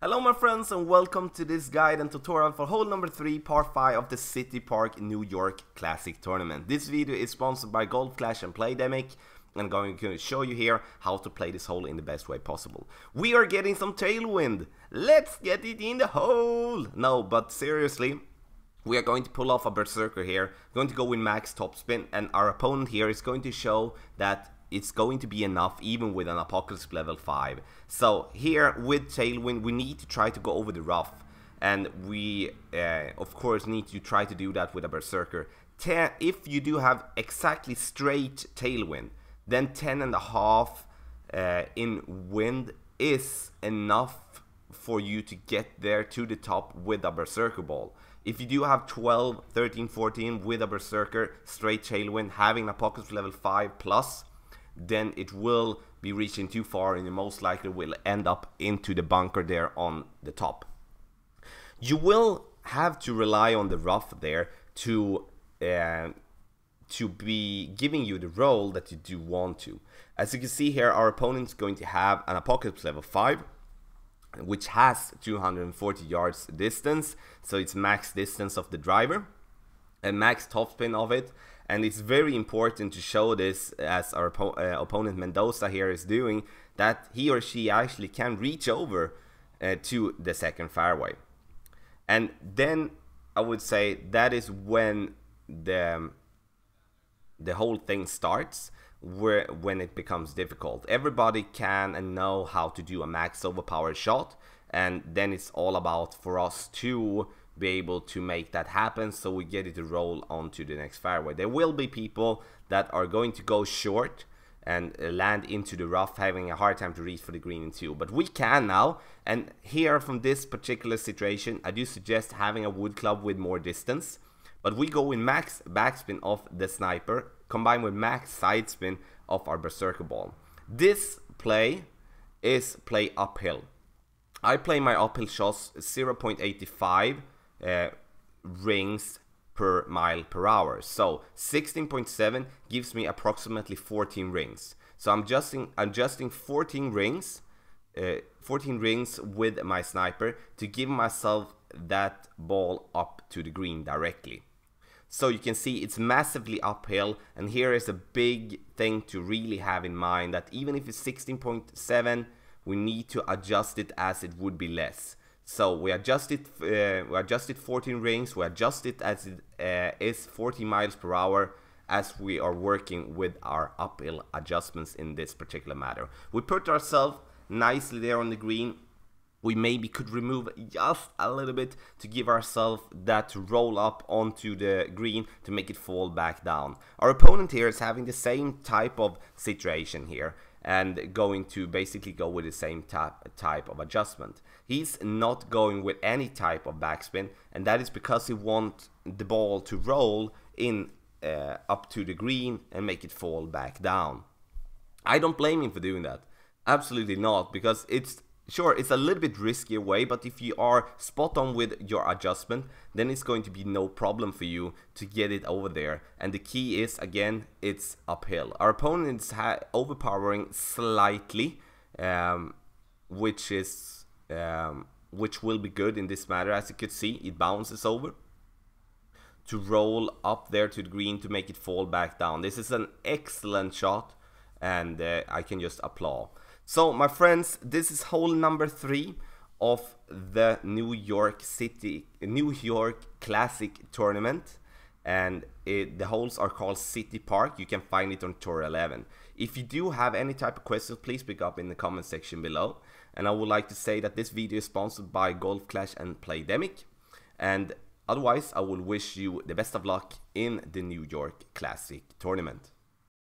Hello my friends and welcome to this guide and tutorial for hole number 3 part 5 of the City Park New York Classic Tournament. This video is sponsored by Golf Clash and Playdemic. I'm going to show you here how to play this hole in the best way possible. We are getting some tailwind. Let's get it in the hole. No, but seriously, we are going to pull off a berserker here. We're going to go with max topspin, and our opponent here is going to show that it's going to be enough even with an Apocalypse level 5. So here with tailwind we need to try to go over the rough, and we of course need to try to do that with a berserker. If you do have exactly straight tailwind, then 10.5 in wind is enough for you to get there to the top with a berserker ball. If you do have 12, 13, 14 with a berserker, straight tailwind, having Apocalypse level 5 plus, then it will be reaching too far and you most likely will end up into the bunker there on the top. You will have to rely on the rough there to be giving you the roll that you do want to. As you can see here, our opponent is going to have an Apocalypse level 5, which has 240 yards distance, so it's max distance of the driver and max topspin of it. And it's very important to show this, as our opponent Mendoza here is doing, that he or she actually can reach over to the second fairway. And then I would say that is when the whole thing starts, when it becomes difficult. Everybody can and know how to do a max overpowered shot, and then it's all about for us to be able to make that happen so we get it to roll onto the next fairway. There will be people that are going to go short and land into the rough, having a hard time to reach for the green in 2, but we can now. And here from this particular situation I do suggest having a wood club with more distance, but we go in max backspin of the sniper combined with max side spin of our berserker ball. This play is play uphill. I play my uphill shots 0.85 rings per mile per hour, so 16.7 gives me approximately 14 rings. So I'm adjusting 14 rings with my sniper to give myself that ball up to the green directly. So you can see it's massively uphill, and here is a big thing to really have in mind, that even if it's 16.7, we need to adjust it as it would be less. So we adjusted 14 rings, we adjust it as it is 40 miles per hour as we are working with our uphill adjustments in this particular matter. We put ourselves nicely there on the green. We maybe could remove just a little bit to give ourselves that roll up onto the green to make it fall back down. Our opponent here is having the same type of situation here and going to basically go with the same type of adjustment. He's not going with any type of backspin, and that is because he wants the ball to roll in up to the green and make it fall back down. I don't blame him for doing that, absolutely not, because it's sure, it's a little bit riskier way, but if you are spot on with your adjustment, then it's going to be no problem for you to get it over there. And the key is, again, it's uphill. Our opponent is overpowering slightly, which will be good in this matter. As you could see, it bounces over to roll up there to the green to make it fall back down. This is an excellent shot, and I can just applaud. So my friends, this is hole number 3 of the New York Classic Tournament, and the holes are called City Park. You can find it on Tour 11. If you do have any type of questions, please pick up in the comment section below. And I would like to say that this video is sponsored by Golf Clash and Playdemic. And otherwise, I will wish you the best of luck in the New York Classic Tournament.